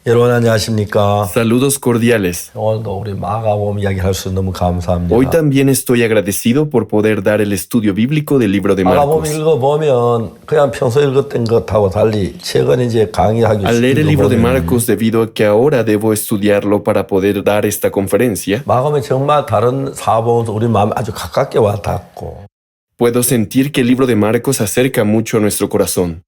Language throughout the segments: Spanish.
여러분 안녕하십니까? Saludos cordiales. 오늘도 우리 마가복음 이야기할 수 너무 감사합니다. Hoy también estoy agradecido por poder dar el estudio bíblico del libro de 마가복음 Marcos. 읽어보면 그냥 평소 읽었던 것하고 달리 최근에 이제 강의하기 Al leer el libro de 보면 Marcos, debido a que ahora debo estudiarlo para poder dar esta conferencia, 마가복음이 정말 다른 사복음에서 우리 마음에 아주 가깝게 와 닿고 puedo sentir que el libro de Marcos acerca mucho a nuestro corazón.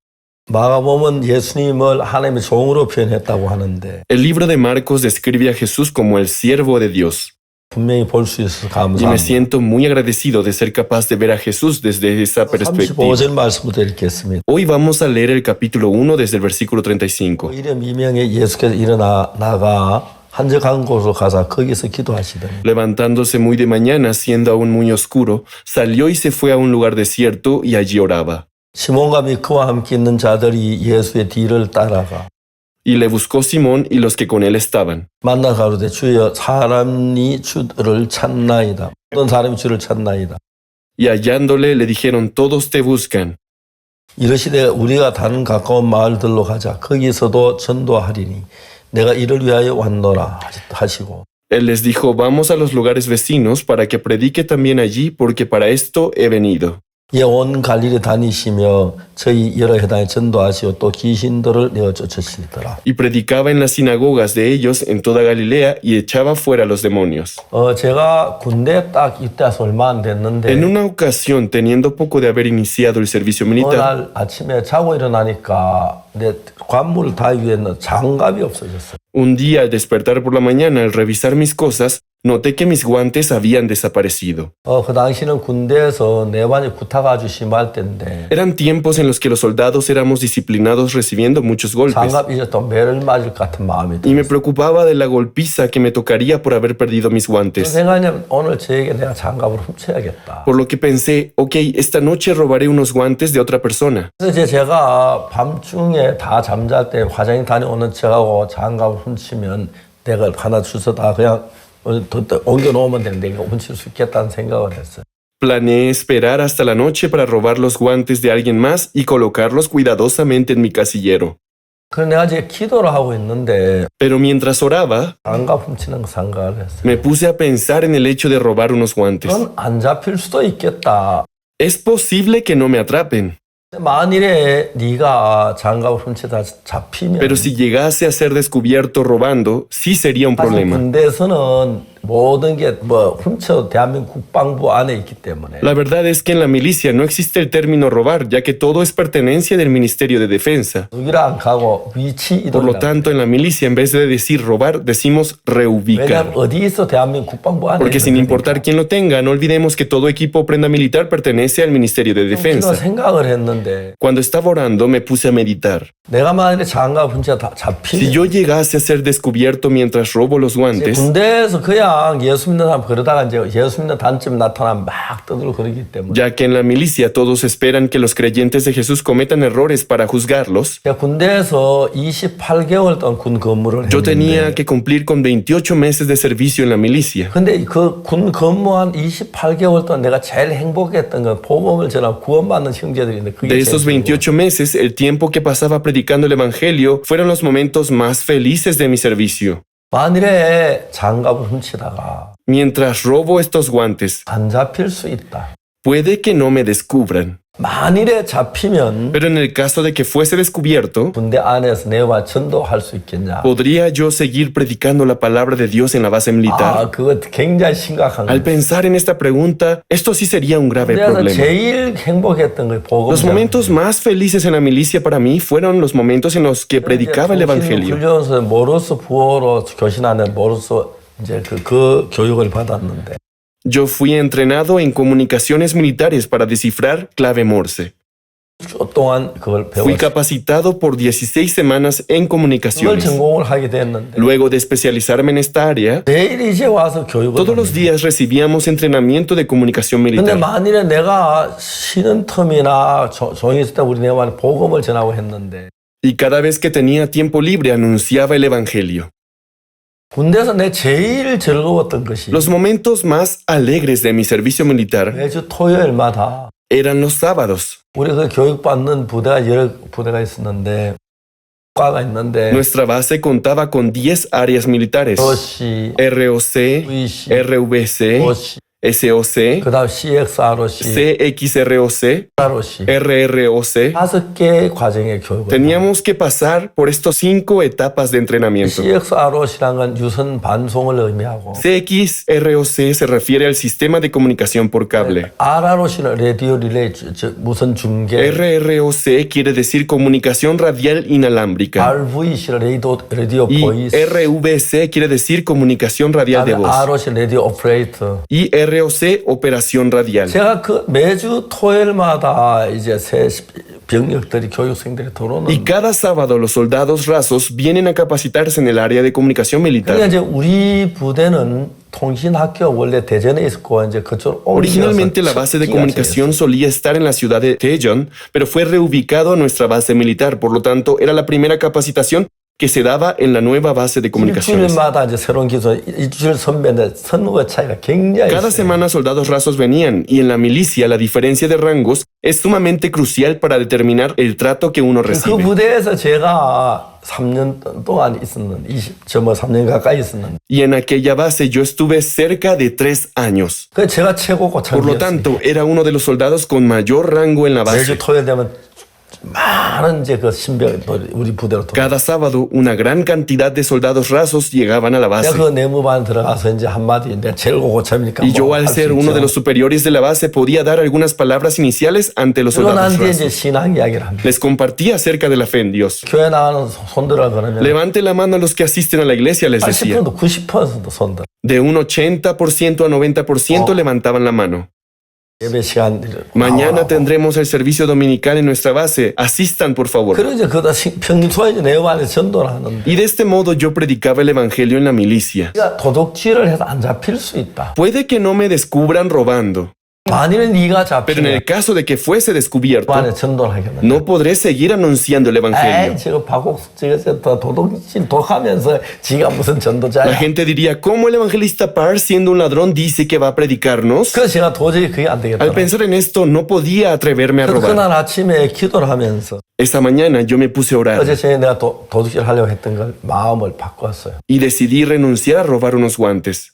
마가복음은 예수님을 하나님의 종으로 표현했다고 하는데 El libro de Marcos describe a Jesús como el siervo de Dios. 분명히 볼 수 있어서 Y me 감사합니다. siento muy agradecido de ser capaz de ver a Jesús desde esa perspectiva. 35절 말씀부터 읽겠습니다. Hoy vamos a leer el capítulo 1 desde el versículo 35. 이름 이명에 예수께서 나가 한적한 곳으로 가서 거기서 기도하시더니 Levantándose muy de mañana, siendo aún muy oscuro, salió y se fue a un lugar desierto y allí oraba. 시몬과 및 그와 함께 있는 자들이 예수의 뒤를 따라가 Y le buscó Simón y los que con él estaban. 만나 가로되 주여 사람이 주를 찾나이다. 어떤 사람이 주를 찾나이다. Y hallándole le dijeron, todos te buscan. 이르시되 우리가 다른 가까운 마을들로 가자. 거기서도 전도하리니 내가 이를 위하여 왔노라 하시고 Él les dijo, vamos a los lugares vecinos para que predique también allí, porque para esto he venido. 예, 온 갈릴리 다니시며 저희 여러 회당에 전도하시고 또 귀신들을 내어 쫓으시더라. Y predicaba en las sinagogas de ellos en toda Galilea y echaba fuera a los demonios. 제가 군대에 딱 입대해서 얼마 안 됐는데 En una ocasión, teniendo poco de haber iniciado el servicio 어느 militar, 날 아침에 자고 일어나니까 내 관물 다위에는 장갑이 없어졌어요. un día al despertar por la mañana, al revisar mis cosas, noté que mis guantes habían desaparecido. 그 당시는 군대에서 내반이 구타가 아주 심할 때인데 Eran tiempos en los que los soldados éramos disciplinados recibiendo muchos golpes. 장갑 이제 또 매를 맞을 것 같은 마음이 Y me 들었어요. preocupaba de la golpiza que me tocaría por haber perdido mis 그 guantes. 생각하면 오늘 저에게 내가 장갑을 훔쳐야겠다. Por lo que pensé, ok, esta noche robaré unos guantes de otra persona. 그래서 이제 제가 밤중에 다 잠잘 때 화장실 다녀오는 척하고 장갑을 훔치면 내가 하나 주서 다 그냥 옮겨놓으면 되는데 이거 훔칠 수 있겠다는 생각을 했어요. Planeé esperar hasta la noche para robar los guantes de alguien más y colocarlos cuidadosamente en mi casillero. 그래서 내가 이제 기도를 하고 있는데 Pero mientras oraba, 장갑 훔치는 거 생각을 했어요. me puse a pensar en el hecho de robar unos guantes. 그건 안 잡힐 수도 있겠다. Es posible que no me atrapen, 만일에 네가 장갑을 훔치다 잡히면 pero si llegase a ser descubierto robando, sí sería un 사실 problema. 군대에서는 모든 게 훔쳐 대한민국 국방부 안에 있기 때문에 La verdad es que en la milicia no existe el término robar, ya que todo es pertenencia del Ministerio de Defensa. 여기를 안 가고 위치 Por lo 이동이라고. tanto, en la milicia, en vez de decir robar, decimos reubicar. 왜냐하면 어디 있어 대한민국 국방부 안에 Porque sin 있는 importar quién lo tenga, no olvidemos que todo equipo o prenda militar pertenece al Ministerio de 거니까. Defensa. 생각을 했는데 Cuando estaba orando, me puse a meditar. 내가 만일에 장갑 훔쳐 다 Si 잡히면 yo llegase a ser descubierto mientras robo los guantes, 군대에서 그냥 예수 믿는 사람 그러다가 이제 예수 믿는 단점이 나타나면 막 떠들고 그러기 때문에 ya que en la milicia todos esperan que los creyentes de Jesús cometan errores para juzgarlos, 제가 군대에서 28개월 동안 군 근무를 yo 했는데 tenía que cumplir con 28 meses de servicio en la milicia. 근데 그 군 근무한 28개월 동안 내가 제일 행복했던 건 복음을 전하고 구원받는 형제들인데 그게 De 제일 esos 28 meses, el tiempo que pasaba predicando el Evangelio fueron los momentos más felices de mi servicio. 만일에 장갑을 훔치다가 Mientras robo estos guantes, 안 잡힐 수 있다. puede que no me descubran, 만일에 잡히면 pero en el caso de que fuese descubierto, 군대 안에서 내가 전도할 수 있겠냐? ¿podría yo seguir predicando la palabra de Dios en la base militar? 그거 굉장히 심각한 Al 거예요. pensar en esta pregunta, esto sí sería un grave 그래서 problema. 제일 행복했던 거 복음. Los momentos más felices en la milicia para mí fueron los momentos en los que predicaba el Evangelio. 훈련소 모로스 부호로 교신 안에 모로스 이제 그 교육을 받았는데 Yo fui entrenado en comunicaciones militares para descifrar clave Morse. 주 동안 그걸 Fui 배웠어요. capacitado por 16 semanas en 그걸 comunicaciones. 전공을 하게 됐는데 Luego de especializarme en esta área, 매일 이제 와서 교육을 todos los 하는데 días recibíamos entrenamiento de comunicación 근데 militar. 만일에 내가 쉬는 텀이나 종이 있을 때 우리 내가 복음을 전하고 했는데 Y cada vez que tenía tiempo libre anunciaba el Evangelio. 군대에서 내 제일 즐거웠던 것이 Los momentos más alegres de mi servicio militar 매주 토요일마다 eran los sábados. 우리 그 교육받는 부대가 여러 부대가 있었는데 과가 있는데 Nuestra base contaba con 10 áreas militares: ROC, ROC, VC, RVC, OC, SOC, 그다음 CXROC, CXROC, ROC RROC. 5개 과정의 교육을 Teníamos que pasar por estos 5 etapas de entrenamiento. CXROC라는 건 유선 반송을 의미하고 CXROC se refiere al sistema de comunicación por cable. RROC는 라디오 릴레이 즉 무선 중계, RROC quiere decir comunicación radial inalámbrica. RVC는 라디오 Y 보이스, RVC quiere decir comunicación radial de voz. ROC 라디오 오퍼레이터. Y ROC, operación radial. 제가 그 매주 토요일마다 이제 새 병력들이 교육생들이 Y 들어오는. cada sábado los soldados rasos vienen a capacitarse en el área de comunicación 그러니까 militar. 이제 우리 부대는 통신학교 원래 대전에 있었고 이제 그쪽 Originalmente la base de comunicación solía estar en la ciudad de Daejeon, pero fue reubicado a nuestra base militar. Por lo tanto, era la primera capacitación que se daba en la nueva base de comunicaciones. 일주일마다 이제 새로운 기술, 일주일 선배인데 선후의 차이가 굉장히 Cada 있어요. semana soldados rasos venían y en la milicia la diferencia de rangos es sumamente crucial para determinar el trato que uno 그 recibe. 부대에서 제가 3년 동안 있었는데 3년 가까이 있었는데 Y en aquella base yo estuve cerca de 3 años. 그 제가 최고고 Por lo 참이었어요. tanto, era uno de los soldados con mayor rango en la 매주 base. 토요일 되면 많은 이제 그 신병들이 우리 부대로 돌아. Cada sábado, una gran cantidad de soldados rasos llegaban a la base. 내가 그 내무반 들어가서 이제 한마디 내가 제일 고참이니까 Y yo, al ser uno de los superiores de la base, podía dar algunas palabras iniciales ante los 그러고 난 soldados 뒤에 이제 rasos. 신앙 이야기를 합니다. Les compartía acerca de la fe en Dios. 교회 나가는 손들어 그러면 Levante la mano a los que asisten a la iglesia, les decía. 80% 90% 손들. De un 80% a 90% levantaban la mano. 예배 시간 Mañana tendremos el servicio dominical en nuestra base. Asistan, por favor. 그리고 이제 그다 평소에 이제 내무반에 전도를 하는데 Y de este modo yo predicaba el evangelio en la milicia. 네가 도둑질을 해서 안 잡힐 수 있다. Puede que no me descubran robando, 만일에 네가 pero en 잡히면 el caso de que fuese descubierto, 반에 전도를 하겠는데. no podré seguir anunciando el 에이, evangelio. 지금 박옥수 지가 도둑질 독하면서 지가 무슨 La 전도자야. gente diría, ¿cómo el evangelista Parr, siendo un ladrón, dice que va a predicarnos? 그래서 제가 도저히 그게 안 되겠다. Al pensar en esto, no podía atreverme a 그래서 robar. 그날 아침에 기도를 하면서 Esa mañana yo me puse a orar 어제 저녁에 내가 도둑질 하려고 했던 걸 마음을 바꿨어요. y decidí renunciar a robar unos guantes.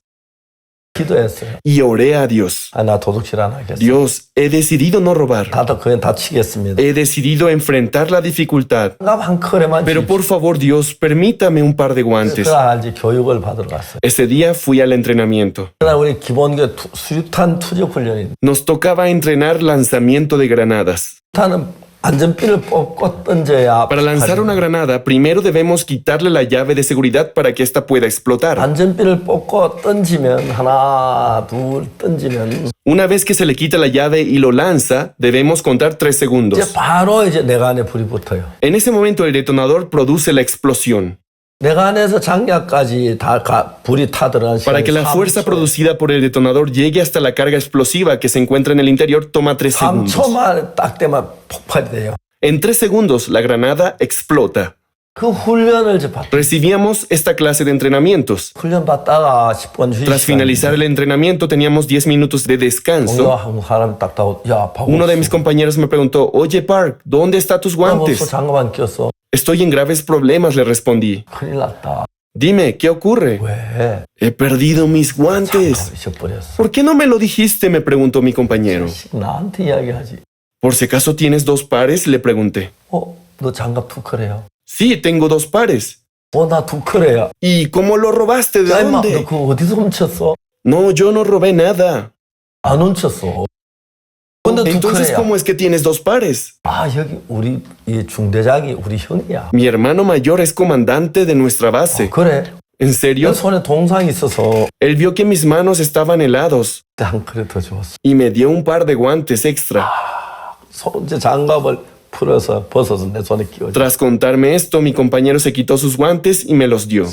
기도했어요. Y oré a Dios. 아, 나 도둑질 안 하겠어. Dios, he decidido no robar. 그냥 다치겠습니다. He decidido enfrentar la dificultad. 한 컬에만 Pero por favor, Dios, permítame un par de guantes. 그날 이제 교육을 받으러 갔어요. Ese día fui al entrenamiento. 그날 우리 기본교 수류탄 투적 훈련이. Nos tocaba entrenar lanzamiento de granadas. 수류탄은 안전핀을 뽑고 던져야. Para lanzar una granada, primero debemos quitarle la llave de seguridad para que ésta pueda explotar. 안전핀을 뽑고 던지면 하나, 둘 던지면 Una vez que se le quita la llave y lo lanza, debemos contar 3 이제 segundos. 바로 이제 내가 안에 불이 붙어요. En ese momento el detonador produce la explosión. 내가 안에서 장약까지 다 불이 타들어간 Para 시간이 que la fuerza 3초. producida por el detonador llegue hasta la carga explosiva que se encuentra en el interior toma 3 segundos. 3초만 딱 되면 폭발이 돼요. En 3 segundos la granada explota. 그 훈련을 이제 받. Recibíamos esta clase de entrenamientos. 훈련 받다가 10분 휴식 Tras finalizar el entrenamiento teníamos 10 minutos de descanso. 한 사람이 딱 타고 야 박옥수 Uno de mis compañeros me preguntó, oye Park, ¿dónde están tus guantes? 장갑 꼈어. Estoy en graves problemas, le respondí. 큰일 났다. Dime, ¿qué ocurre? 왜? He perdido mis guantes. 장갑 잊어버렸어. ¿Por qué no me lo dijiste? Me preguntó mi compañero. 나한테 이야기하지. ¿Por si acaso tienes 2 pares? Le pregunté. 너 장갑 두 컬이야. Sí, tengo 2 pares. 나 두 컬이야. ¿Y cómo lo robaste? ¿De 야 임마 너 dónde? 그거 어디서 훔쳤어? No, yo no robé nada. 안 훔쳤어. 근데 두 Entonces, 컬이야. ¿cómo es que tienes 2 pares? 여기 우리 이 중대장이 우리 형이야. Mi hermano mayor es comandante de nuestra base. 그래. ¿En 내 serio? 손에 동상이 있어서 Él vio que mis manos estaban helados 한 컬이 더 줬어. y me dio un par de guantes extra. 이제 장갑을 풀어서 벗어서 내 손에 끼워줘. Tras contarme esto, mi compañero se quitó sus guantes y me los dio.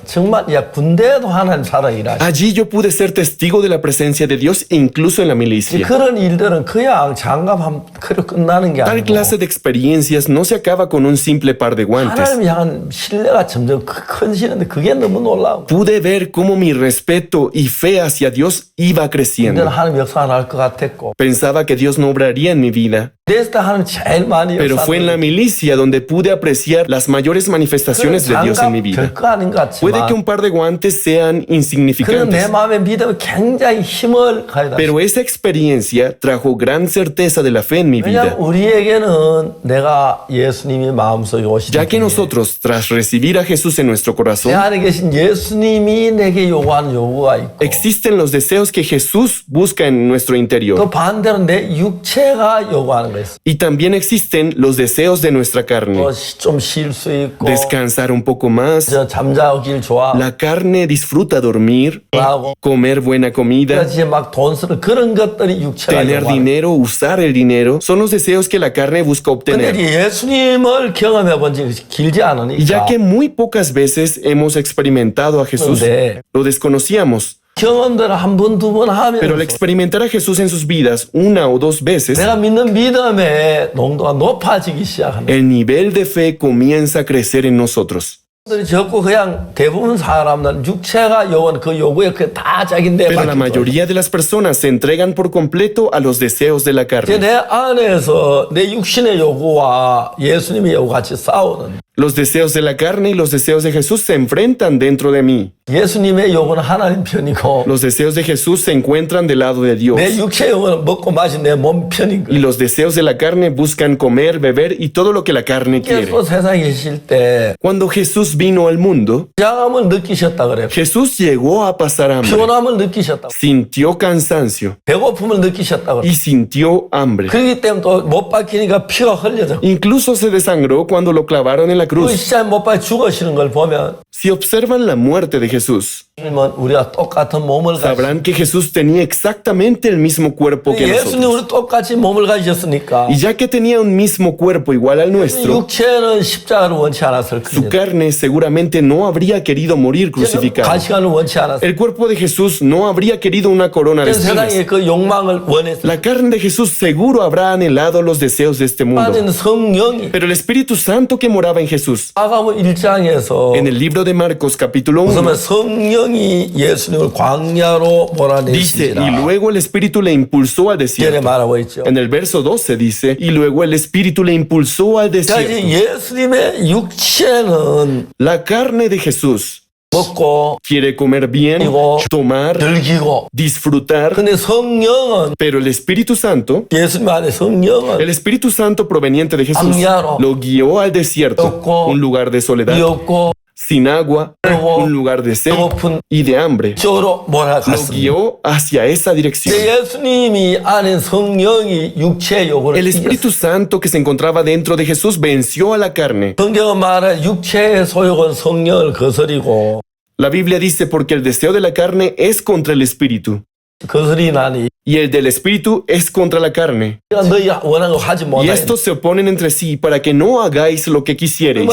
정말 군대에도 하나님 살아 일하시. Allí yo pude ser testigo de la presencia de Dios incluso en la milicia. 그런 일들은 그냥 장갑 한 컬로 끝나는 게 Tal 아니고 clase de experiencias no se acaba con un simple par de guantes. 하나님 향한 신뢰가 점점 커지는데 그게 너무 놀라워. Pude ver cómo mi respeto y fe hacia Dios iba 근데 creciendo. 하나님 역사 안 할 것 같았고 Pensaba que Dios no obraría en mi vida. 그랬을 때 하나님 제일 제일 많이 Pero fue en la milicia donde pude apreciar las mayores manifestaciones de Dios en mi vida. 별거 아닌 것 Puede que 같지만 un par de guantes sean 그런 내 insignificantes, 마음의 믿음은 굉장히 힘을 가져다. pero esa experiencia trajo gran certeza de la fe en mi 왜냐하면 vida, 우리에게는 내가 예수님이 마음속에 오시기 ya que 때문에 nosotros, tras recibir a Jesús en nuestro 내 corazón, 안에 계신 예수님이 내게 요구하는 요구가 있고 existen los deseos que Jesús busca en nuestro 또 interior. 반대로 내 육체가 요구하는 거 있어. Y también existen los deseos de nuestra carne. 좀 쉴 수 있고 Descansar un poco más. 저 잠자길 좋아. La carne disfruta dormir, 하고 comer buena comida, 그래서 막 돈 쓰는 그런 것들이 육체가 tener 요구하는. dinero, usar el dinero, son los deseos que la carne busca 근데 obtener. 예수님을 경험해 본 적이 길지 Y 않으니까 ya que muy pocas veces hemos experimentado a Jesús, 네. lo desconocíamos. 경험들을 한 번, 두 번 Pero al 하면서 experimentar a Jesús en sus vidas una o dos veces, 내가 믿는 믿음의 농도가 높아지기 시작합니다. el nivel de fe comienza a crecer en nosotros. 사람들이 적고 그냥 대부분 사람들은 육체가 요구하는 그 요구에 그 다 자기인데 Pero la mayoría de las personas se entregan por completo a los deseos de la carne. 내 안에서 내 육신의 요구와 예수님의 요구 같이 싸우는 Los deseos de la carne y los deseos de Jesús se enfrentan dentro de mí. 예수님의 요구는 하나님 편이고 Los deseos de Jesús se encuentran del lado de Dios. 내 육체의 요구는 먹고 마신 내 몸 편인 Y 거예요. los deseos de la carne buscan comer, beber y todo lo que la carne quiere. 예수 세상에 계실 때 Cuando Jesús vino al mundo, 장암을 느끼셨다 그래요. Jesús llegó a pasar hambre, 피곤함을 느끼셨다. sintió cansancio 배고픔을 느끼셨다 그래요. y sintió hambre. 그렇기 때문에 또 못 박히니까 피가 흘려져. Incluso se desangró cuando lo clavaron en la 그 cruz. 시장에 못 박혀 죽으시는 걸 보면 Si observan la muerte de Jesús, 예수님은 우리가 똑같은 몸을 가지고 sabrán que Jesús tenía exactamente el mismo cuerpo que 예수님 nosotros. 우리 똑같이 몸을 가지셨으니까 Y ya que tenía un mismo cuerpo igual al nuestro, 육체는 십자가를 원치 않았을 su 겁니다. carne seguramente no habría querido morir crucificado. 가시관을 원치 않았을 El cuerpo de Jesús no habría querido una corona de espinas. 세상에 그 욕망을 원했을 La carne de Jesús seguro habrá anhelado los deseos de este mundo. 때는 성령이 Pero el Espíritu Santo que moraba en Jesús, 마가복음 1장에서 en el libro de Marcos capítulo 1, 그러면 성령이 예수님을 광야로 dice, 몰아내시니라 y luego el Espíritu le impulsó al 이렇게 desierto. 말하고 있죠. En el verso 12 dice, y luego el Espíritu le impulsó al 자, desierto. 이제 예수님의 육체는 La carne de Jesús 먹고 quiere comer bien, tomar, 즐기고 disfrutar, 근데 성령은 pero el Espíritu Santo, 예수님 안에 성령은 el Espíritu Santo proveniente de Jesús, 광야로 lo guió al desierto, un lugar de soledad, 없고 sin agua, un lugar de sed 배고픈 y de hambre. 쪽으로 Lo 몰아갔습니다. guió hacia esa dirección. 예수님이 안에 성령이 육체의 요구를 El 이겼어요. Espíritu Santo que se encontraba dentro de Jesús venció a la carne. 성경은 말해 육체의 소욕은 성령을 거스리고 La Biblia dice porque el deseo de la carne es contra el Espíritu 거스리나니 y el del Espíritu es contra la carne. 너희 원하는 거 하지 Y 못하니 estos se oponen entre sí para que no hagáis lo que quisierais.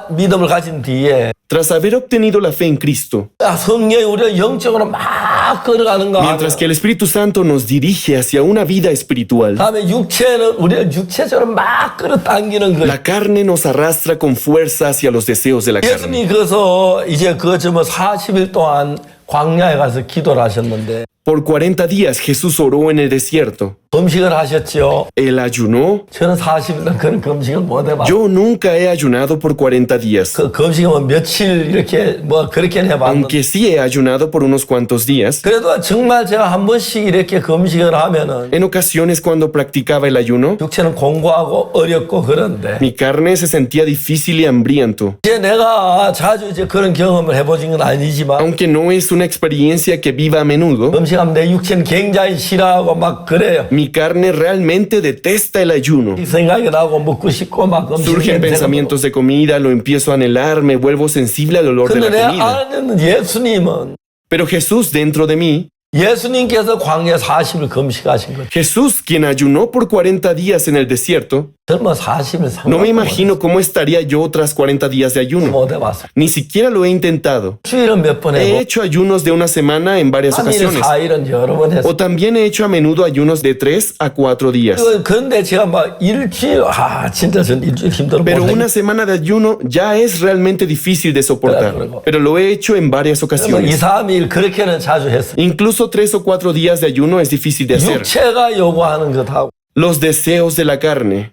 믿음을 가진 뒤에 Tras haber obtenido la fe en Cristo, 성령이 우리를 영적으로 막 끌어가는 거 mientras que el Espíritu Santo nos dirige hacia una vida espiritual, 다음에 육체는 우리를 육체적으로 막 끌어당기는 거예요. la carne nos arrastra con fuerza hacia los deseos de la carne. 예수님이 그래서 이제 그 점을 40일 동안 광야에 가서 기도를 하셨는데 Por 40 días Jesús oró en el desierto. 금식을 하셨지요. Él ayunó. 저는 40일 동안 그런 금식을 못 해봤어요. Yo nunca he ayunado por 40 días, 그 금식은 뭐 며칠 이렇게 뭐 그렇게 해봤는데 aunque sí he ayunado por unos cuantos días. 그래도 정말 제가 한 번씩 이렇게 금식을 하면은 En ocasiones cuando practicaba el ayuno, 육체는 공고하고 어렵고 그런데 mi carne se sentía difícil y hambriento. 이제 내가 자주 이제 그런 경험을 해보진 건 아니지만 Aunque no es una experiencia que viva a menudo, 금식하면 내 육체는 굉장히 싫어하고 막 그래요. mi carne realmente detesta el ayuno. 이 생각이 나고 먹고 싶고 막 Surgen pensamientos de comida, lo empiezo a anhelar, me vuelvo sensible al olor de 근데 la 내 comida. 안에 있는 예수님은 Pero Jesús dentro de mí, 예수님께서 광야 40일 금식하신 거죠. Jesús quien ayunó por 40 días en el desierto, 정말 40일 no me imagino cómo estaría yo tras 40 días de ayuno. 못 해봤어요. Ni siquiera lo he intentado. 주일은 몇 번 He 해고 hecho ayunos de una semana en varias 3일, ocasiones. 4일은 여러 번 했어요. O también he hecho a menudo ayunos de 3 a 4 días. 그런데 제가 막 일주일 진짜 전 일주일 힘들어 Pero 못 una semana de ayuno ya es realmente difícil de soportar. Pero lo he hecho en varias 2, ocasiones. 3일 그렇게는 자주 했어요. Incluso 3 o 4 días de ayuno es difícil de hacer. 육체가 요구하는 것하고 Los deseos de la carne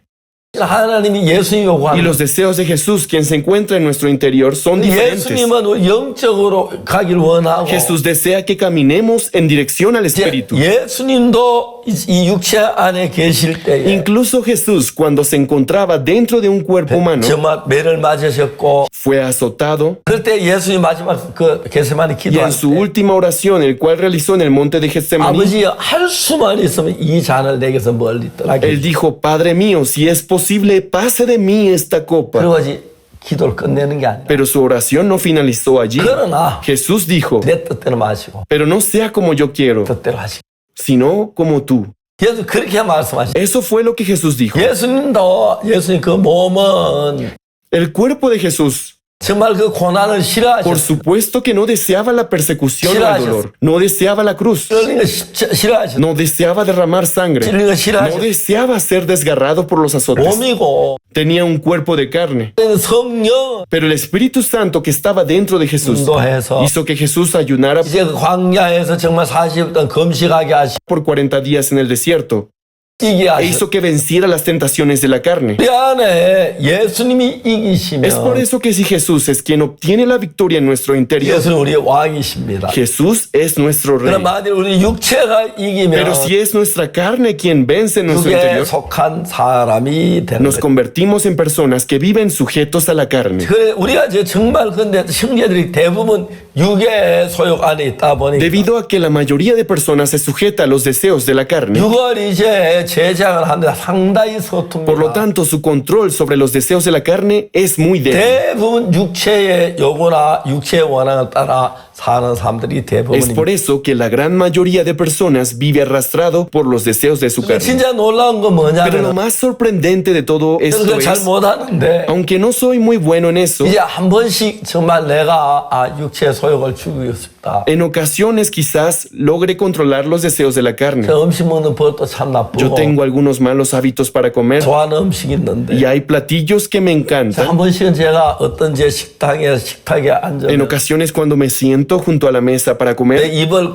하나님이 예수님 Y 요구하는 los deseos de Jesús, quien se encuentra en nuestro interior, son diferentes. 예수님은 우리 영적으로 가길 원하고 Jesús desea que caminemos en dirección al Espíritu. 예수님도 이 육체 안에 계실 때에 Incluso Jesús, cuando se encontraba dentro de un cuerpo humano, 정말 매를 맞으셨고 fue azotado. 그럴 때 예수님 마지막 그 겟세마니 Y en 기도할 su 때 última oración, el cual realizó en el monte de Getsemaní, 아버지 할 수만 있으면 이 잔을 내게서 멀리 떠나게 él dijo, Padre mío, si es posible, pase de mí esta copa. 그러지 기도를 끝내는 게 아니라 Pero su oración no finalizó allí. 그러나 Jesús dijo, 내 뜻대로 마시고 pero no sea como yo quiero, 뜻대로 하시고 sino como tú. 예수 그렇게 말씀하시고 Eso fue lo que Jesús dijo. 예수님도 예수님 그 몸은 El cuerpo de Jesús, 정말 그 고난을 por 싫어하셨어요. supuesto que no deseaba la persecución o el dolor, no deseaba la cruz, 찔리는 거 싫어하셨어요. no deseaba derramar sangre, 찔리는 거 no 싫어하셨어요. deseaba ser desgarrado por los azotes. 몸이고 Tenía un cuerpo de carne, 성령 pero el Espíritu Santo que estaba dentro de Jesús 인도해서 hizo que Jesús ayunara 이제 그 광야에서 정말 40일 동안 금식하게 하시고 por 40 días en el desierto 이기게 e 하시고 hizo que venciera las tentaciones de la carne. 우리 안에 예수님이 이기시면 Es por eso que si Jesús es quien obtiene la victoria en nuestro interior, 예수는 우리의 왕이십니다. Jesús es nuestro rey. 그럼 만일 우리 육체가 이기면 Pero si es nuestra carne quien vence en nuestro 육에 interior, 속한 사람이 되는 nos 거예요. convertimos en personas que viven sujetos a la carne. 그래 우리가 이제 정말 근데 형제들이 대부분 육의 소욕 안에 있다 보니까 Debido a que la mayoría de personas se sujeta a los deseos de la carne, 육을 이제 제장을 하는데 상당히 por lo 서툽니다. tanto su control sobre los deseos de la carne es muy débil. 대부분 육체의 요구나 육체의 원한을 따라 사는 사람들이 Es 대부분입니다. por eso que la gran mayoría de personas vive arrastrado por los deseos de su carne. 진짜 놀라운 건 Pero lo 뭐냐면 más sorprendente de todo esto 그걸 잘 es, 못하는데 aunque no soy muy bueno en eso, 이제 한 번씩 정말 내가 육체의 소욕을 죽이고 싶다. en ocasiones quizás logre controlar los deseos de la carne. 저 음식 먹는 버릇도 참 Yo 나쁘고 tengo algunos malos hábitos para comer 좋아하는 음식이 있는데 y hay platillos que me 한 encantan. 번씩은 제가 어떤 제 식탁에 En 앉으면 ocasiones cuando me siento junto a la mesa para 내 comer 입을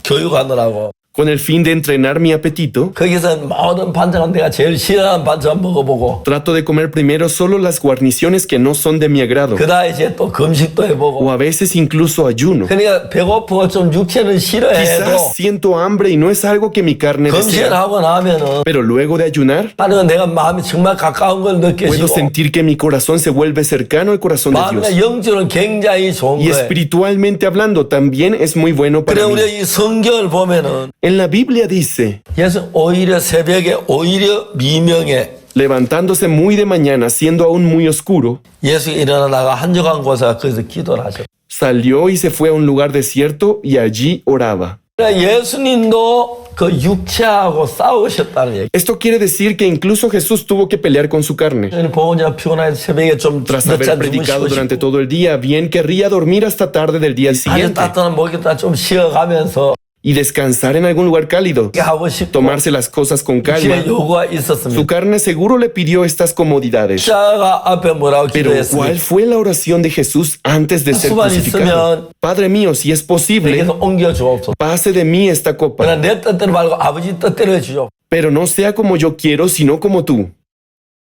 교육하느라고 con el fin de entrenar mi apetito, 거기서 모든 반찬은 내가 제일 싫어하는 반찬 먹어보고 trato de comer primero solo las guarniciones que no son de mi agrado 그다음에 이제 또 금식도 해보고 o a veces incluso ayuno. 그러니까 배고프고 좀 육체는 싫어해도 Quizás siento hambre y no es algo que mi carne 금식을 desea, 하고 나면은 pero luego de ayunar 하나는 내가 마음이 정말 가까운 걸 puedo 느껴지고 sentir que mi corazón se vuelve cercano al corazón de 마음과 Dios. 영적으로 굉장히 좋은 Y 거예요. espiritualmente hablando también es muy bueno 그래 para mí. 우리가 이 성경을 보면은 En la Biblia dice, 예수 오히려 새벽에 오히려 미명에 levantándose muy de mañana, siendo aún muy oscuro, 예수 일어나다가 한적한 곳에 거기서 기도를 하셨어요. salió y se fue a un lugar desierto y allí oraba. 예수님도 그 육체하고 싸우셨다는 얘기. Esto quiere decir que incluso Jesús tuvo que pelear con su carne. 저는 보고 이제 피곤해서 새벽에 좀 Tras 늦잠 haber predicado 주무시고 durante 싶고 todo el día, bien querría dormir hasta tarde del día 아주 siguiente 따뜻한 목욕탕 좀 쉬어가면서 y descansar en algún lugar cálido, 이렇게 하고 싶고 tomarse las cosas con calma. 집에 요구가 Su 있었습니다. carne seguro le pidió estas comodidades. 자가 앞에 뭐라고 Pero ¿cuál 기도했습니까? fue la oración de Jesús antes de ser 수만 crucificado? 있으면 Padre mío, si es posible, 내게서 옮겨 주옵소서. pase de mí esta copa, 그러나 내 뜻대로 말고 아버지 뜻대로 해주죠. pero no sea como yo quiero, sino como tú.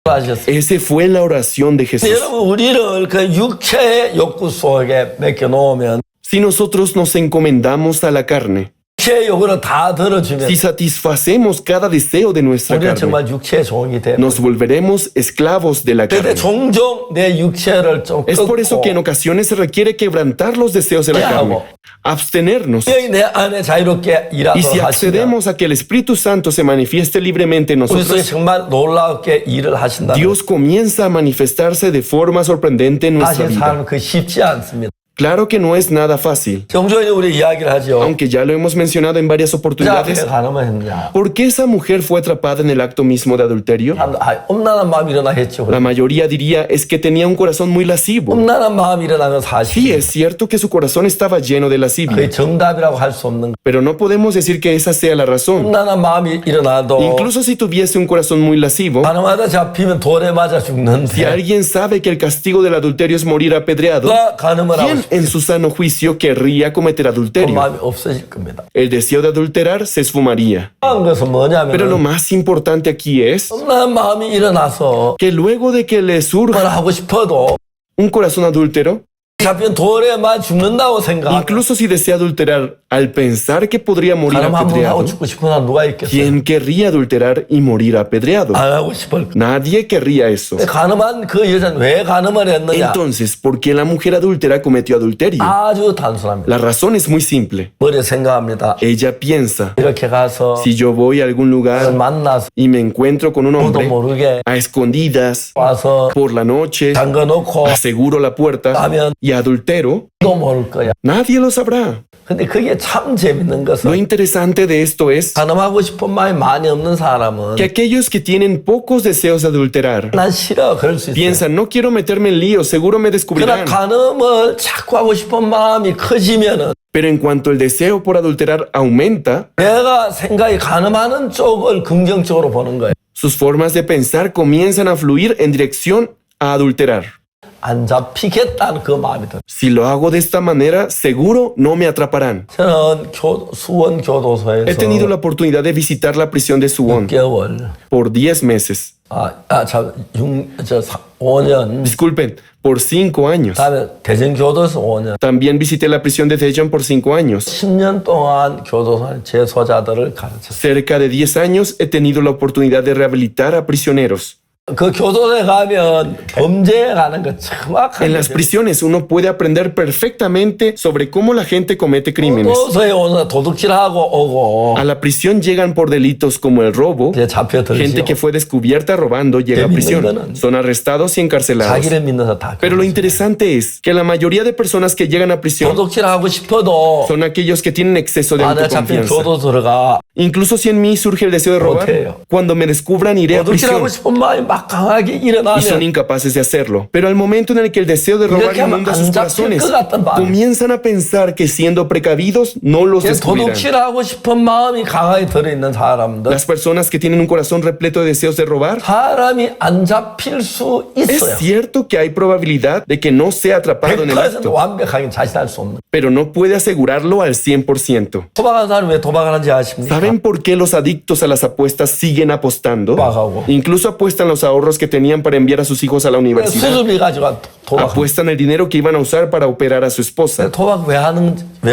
하셨어요. Esa fue la oración de Jesús. 여러분 우리를 그 육체의 욕구 속에 맡겨 놓으면 Si nosotros nos encomendamos a la carne, 육체의 욕구를 다 들어주면 si satisfacemos cada deseo de nuestra 우리는 carne, 정말 육체의 종이 돼. nos volveremos esclavos de la 그런데 carne. 종종 내 육체를 좀 Es por eso que en 끊고 ocasiones se requiere quebrantar los deseos de la carne, abstenernos. 여기 내 안에 자유롭게 Y si 일하도록 하시면 accedemos a que el Espíritu Santo se manifieste libremente en 우리 속에 nosotros, 정말 놀랍게 일을 하신다. Dios comienza a manifestarse de forma sorprendente en nuestra 사실 vida. 삶은 그 쉽지 않습니다. Claro que no es nada fácil, 종종이 우리 이야기를 하죠. aunque ya lo hemos mencionado en varias 자, 앞에 oportunidades. 가늠을 했냐. ¿Por qué esa mujer fue atrapada en el acto mismo de adulterio? 엄란한 마음이 일어나 했죠. La mayoría diría es que tenía un corazón muy lascivo. 엄란한 마음이 일어나는 Sí, 사실. es cierto que su corazón estaba lleno de lascivia, 그게 정답이라고 할 수 없는. pero no podemos decir que esa sea la razón. 엄란한 마음이 일어나도 Incluso si tuviese un corazón muy lascivo, 가늠하다 잡히면 돌에 맞아 si 죽는데 alguien sabe que el castigo del adulterio es morir apedreado, 누가 가늠을 하고 ¿quién ¿quién en su sano juicio querría cometer 그 adulterio? 마음이 없어질 겁니다. El deseo de adulterar se esfumaría. 중요한 것은 Pero lo 뭐냐면 más importante aquí es 엄청난 마음이 일어나서 que luego de que le 뭘 surja 하고 싶어도 un corazón adúltero, 잡힌 돌에만 죽는다고 생각하면 incluso si desea adulterar, al pensar que podría morir 가늠 한번 하고 apedreado, 죽고 싶은 사람 누가 있겠어요? ¿quién querría adulterar y morir apedreado? 안 하고 싶을 거예요. Nadie querría eso. 가늠한 그 여자는 왜 가늠을 했느냐? Entonces, ¿por qué la mujer adúltera cometió adulterio? 아주 단순합니다. La razón es muy simple. 머리에 생각합니다. Ella piensa, 이렇게 가서 si yo voy a algún lugar 만나서 y me encuentro con un 아무도 hombre 모르게 a escondidas, 와서 por la noche, 잠궈놓고 aseguro la puerta 하면 y adultero, 또 모를 거야. nadie lo sabrá. 근데 그게 참 재밌는 Lo 것은 interesante de esto es 가늠하고 싶은 마음이 많이 없는 사람은 que aquellos que tienen pocos deseos de adulterar 난 싫어 그럴 수 있어요. piensan, no quiero meterme en líos, seguro me 그러나 descubrirán. 가늠을 자꾸 하고 싶은 마음이 커지면은 Pero en cuanto el deseo por adulterar aumenta, 내가 생각이 가늠하는 쪽을 긍정적으로 보는 거예요. sus formas de pensar comienzan a fluir en dirección a adulterar. 안 잡히겠다는 그 마음이 들어요. Si lo hago de esta manera, seguro no me atraparán. 저는 수원 교도소에서 He tenido la oportunidad de visitar la prisión de Suwon 6개월, por 10 meses. 5년, Disculpen, por 5 años. 다음에 대전교도소 5년, También visité la prisión de Daejeon por 5 años. 10년 동안 교도소 재소자들을 가르쳤어요. Cerca de 10 años he tenido la oportunidad de rehabilitar a prisioneros. 그 교도소에 가면 범죄에 관한 거 정확하게 En las prisiones uno puede aprender perfectamente sobre cómo la gente comete crímenes. 교도소에 오는 도둑질하고 오고 A la prisión llegan por delitos como el robo. 이제 잡혀 Gente que 들지요. fue descubierta robando llega a prisión. Son arrestados y encarcelados. 자기를 믿는서 다. Pero lo interesante es que la mayoría de personas que llegan a prisión 도둑질하고 싶어도 son aquellos que tienen exceso de 내가 잡힌 autoconfianza. 교도소 들어가 Incluso si en mí surge el deseo de robar, Oteo. cuando me descubran iré a prisión. 도둑질하고 싶은 마음이 막 강하게 Y son 일어나면 incapaces de hacerlo. Pero al momento en el que el deseo de robar 이렇게 하면 inunda sus 안 잡힐 corazones, 것 같단 말이에요. comienzan a pensar que siendo precavidos no los descubrirán. 도둑질하고 싶은 마음이 강하게 들어있는 사람들 Las personas que tienen un corazón repleto de deseos de robar, 사람이 안 잡힐 수 es 있어요. cierto que hay probabilidad de que no sea atrapado en el 100% acto, 완벽하게 자신할 수 없는. pero no puede asegurarlo al 100%. 도박하는 사람이 왜 도박을 하는지 아십니까? ¿Saben por qué los adictos a las apuestas siguen apostando? Pagado. Incluso apuestan los ahorros que tenían para enviar a sus hijos a la universidad. 수술비 가지고 도박. Apuestan el dinero que iban a usar para operar a su esposa. 도박 왜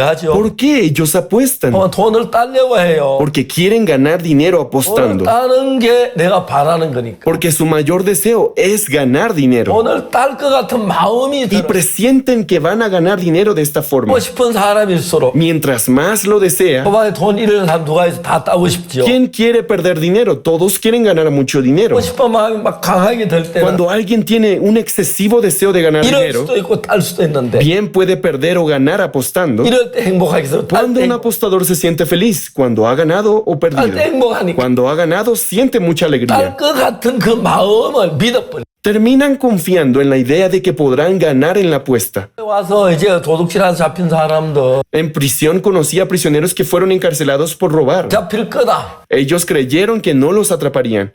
하죠? ¿Por qué ellos apuestan? 돈을 따려고 해요. Porque quieren ganar dinero 돈을 apostando. 따는 게 내가 바라는 거니까. Porque su mayor deseo es ganar dinero. 돈을 딸 것 같은 마음이 Y 들어. presienten que van a ganar dinero de esta forma. 하고 싶은 사람일수록 Mientras más lo desea, 도박에 돈 잃는 사람 누가 있어 다 따고 싶죠. ¿quién quiere perder dinero? Todos quieren ganar mucho dinero. 하고 싶은 마음이 막 강하게 들 때는 Cuando alguien tiene un excesivo deseo de ganar 잃을 dinero, 수도 있고 딸 수도 있는데 bien puede perder o ganar apostando. 이럴 때 행복하게 해서 Cuando un apostador se siente feliz, cuando ha ganado o 딸 때 perdido. 행복하니까 Cuando ha ganado, siente mucha alegría. 딸 것 같은 그 마음을 믿어버려. Terminan confiando en la idea de que podrán ganar en la apuesta. 와서 이제 도둑질한 잡힌 사람들 En prisión conocí a prisioneros que fueron encarcelados por robar. 잡힐 거다. Ellos creyeron que no los atraparían.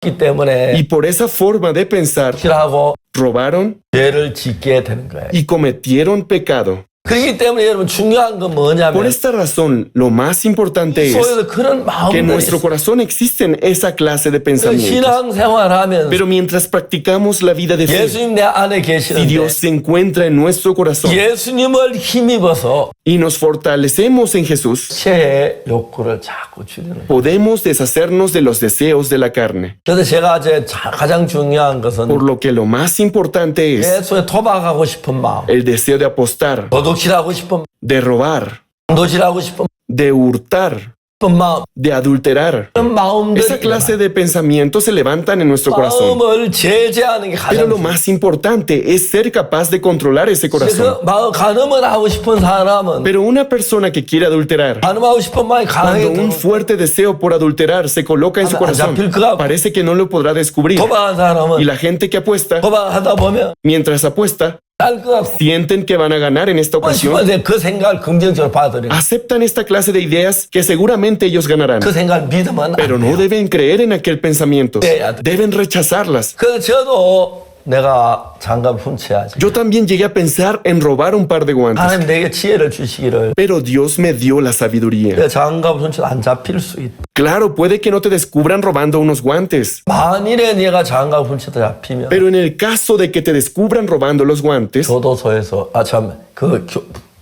기 때문에 Y por esa forma de pensar, 도둑질하고 robaron 죄를 짓게 되는 거예요. y cometieron pecado. 그렇기 때문에 여러분 중요한 건 Por 뭐냐면 esta razón, lo más importante es 속에서 그런 que en 마음들이 nuestro 있어요. corazón existen esa clase de pensamientos. 신앙생활하면서 Pero mientras practicamos la vida de fe, 예수님 내 안에 si 계시는데 Dios se encuentra en nuestro corazón 예수님을 힘입어서 y nos fortalecemos en Jesús, 죄의 욕구를 자꾸 줄이는 거예요. podemos deshacernos de los deseos de la carne. 그래서 제가 이제 가장 중요한 것은 Por lo que lo más importante es 예수에 도박하고 싶은 마음, el deseo de apostar, 도둑질하고 싶은 de robar, 도둑질하고 싶은 de hurtar, 마음, de adulterar. 그런 마음들이 Esa clase de pensamientos se levantan en nuestro corazón. 마음을 제재하는 게 Pero 가장 lo más importante es ser capaz de controlar ese corazón. 그 마음 가늠을 하고 싶은 사람은 Pero una persona que quiere adulterar, 가늠하고 싶은 마음이 강하게 cuando un 들어 fuerte deseo por adulterar se coloca en su corazón, parece que no lo podrá descubrir. 도박한 Y 사람은 la gente que apuesta, 도박하다 보면 mientras apuesta, 딸것 같고 sienten que van a ganar en esta ocasión, 싶은데 그 생각을 긍정적으로 받아들이는 aceptan esta clase de ideas que seguramente ellos ganarán. 그 생각을 믿으면 Pero 안 no 돼요. deben creer en aquel pensamiento. Deben rechazarlas. 그래서 저도 내가 장갑 훔쳐야지. Yo también llegué a pensar en robar un par de guantes, 하나님 내게 지혜를 주시기를. pero Dios me dio la sabiduría. 내 장갑 훔쳐도 안 잡힐 수 있다. Claro, puede que no te descubran robando unos guantes, 만일에 네가 장갑 훔쳐도 잡히면 pero en el caso de que te descubran robando los guantes, 교도소에서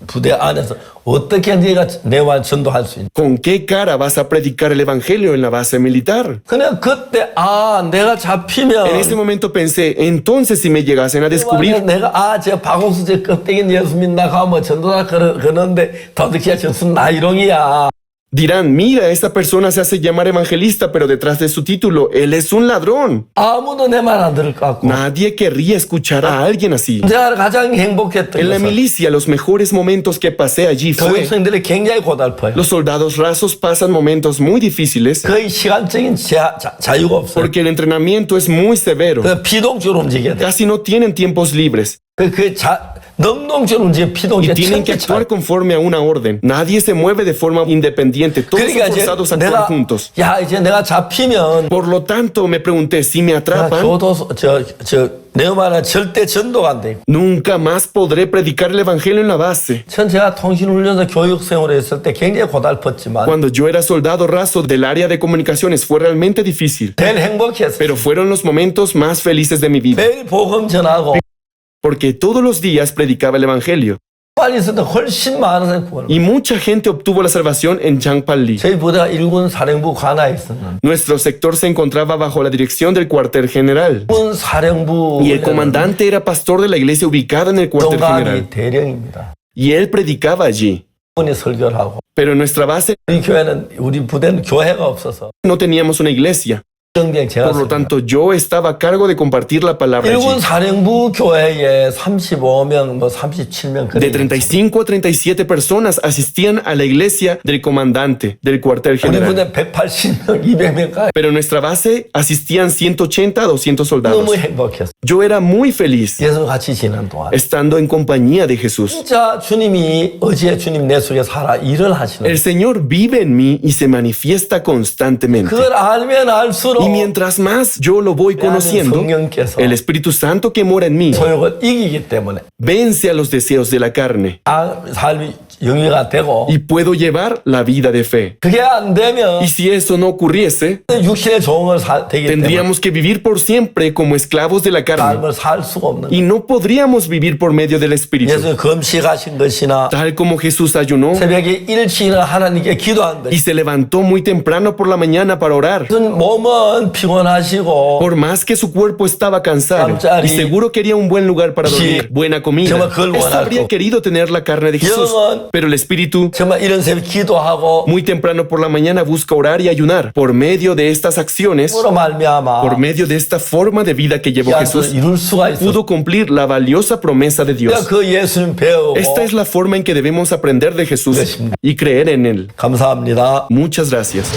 부대 안에서 어떻게 네가 내 말 전도할 수 있냐. ¿con qué cara vas a predicar el evangelio en la base militar? 그냥 그때 내가 잡히면 En ese momento pensé, entonces si me llegasen a descubrir, 내가 저 박옥수 저 껍데기 예수 믿나 하면 전도사 그러는데 도대체 저순 나이롱이야. dirán, mira, esta persona se hace llamar evangelista, pero detrás de su título, él es un ladrón. 아무도 내 말 안 들을 것 같고. Nadie querría escuchar a alguien así. 제가 가장 행복했던 En la 것은 milicia, los mejores momentos que pasé allí fue... 교육생들이 굉장히 고달퍼요. Los soldados rasos pasan momentos muy difíciles 거의 시간적인 자유가 없어요. porque el entrenamiento es muy severo. 피동적으로 움직여야 돼. Casi no tienen tiempos libres 능동적으로 움직여 y 피동적 tienen que actuar conforme a una orden. Nadie se mueve de forma independiente. Todos son 그러니까 이제 forzados a actuar juntos. 이제 내가 잡히면 Por lo tanto, me pregunté, si me atrapan, 교도소 내 말은 절대 전도가 안 돼. nunca más podré predicar el evangelio en la base. 전 제가 통신훈련소 교육생으로 했을 때 굉장히 고달팠지만 Cuando yo era soldado raso del área de comunicaciones fue realmente difícil, 제일 행복했어요. pero fueron los momentos más felices de mi vida, 매일 복음 전하고 porque todos los días predicaba el evangelio 빨리 있을 때 훨씬 많은 사람이 구원을. y mucha gente obtuvo la salvación en Changpali. 저희 부대가 1군 사령부 관하에 있었는데 Nuestro sector se encontraba bajo la dirección del cuartel general 1군 사령부 y el comandante era pastor de la iglesia ubicada en el cuartel general 동갑이 대령입니다. y él predicaba allí. 분이 설교를 하고 Pero en nuestra base 우리 부대는 교회가 없어서 no teníamos una iglesia. 정비행 제가 Por lo tanto, yo estaba a cargo de compartir la palabra allí. 1군 사령부 교회에 35명, 37명 De 35 a 37 personas asistían a la iglesia del comandante del cuartel 우리 general. 부대 180명, 200명까지 Pero en nuestra base asistían 180 a 200 soldados. 너무 행복했어. Yo era muy feliz 예수 같이 지낸 동안 estando en compañía de Jesús. 진짜 주님이 어제 주님 내 속에 살아 일을 하시는 El Señor vive en mí y se manifiesta constantemente. 그걸 알면 알수록 Y mientras más yo lo voy conociendo, 성령께서 el Espíritu Santo que mora en mí 소욕을 이기기 때문에 vence a los deseos de la carne 삶이 영위가 되고 y puedo llevar la vida de fe. 그게 안 되면 Y si eso no ocurriese, 육신의 종을 되기 때문에 tendríamos que vivir por siempre como esclavos de la carne 삶을 살 수가 없는 y no podríamos vivir por medio del Espíritu. 예수 검식하신 것이나 Tal como Jesús ayunó 새벽에 일찍이나 하나님께 기도한 것 y se levantó muy temprano por la mañana para orar. 몸은 피곤하시고 Por más que su cuerpo estaba cansado y seguro quería un buen lugar para dormir, buena comida, él habría querido tener la carne de Jesús. Pero el Espíritu, 정말 이런 새벽 기도하고 muy temprano por la mañana, busca orar y ayunar. Por medio de estas acciones, 으로 말미암아 por medio de esta forma de vida que llevó 약속을 Jesús, 이룰 수가 있어. pudo cumplir la valiosa promesa de Dios. 그 예수님 배우고 Esta es la forma en que debemos aprender de Jesús y creer en Él. 감사합니다. Muchas gracias.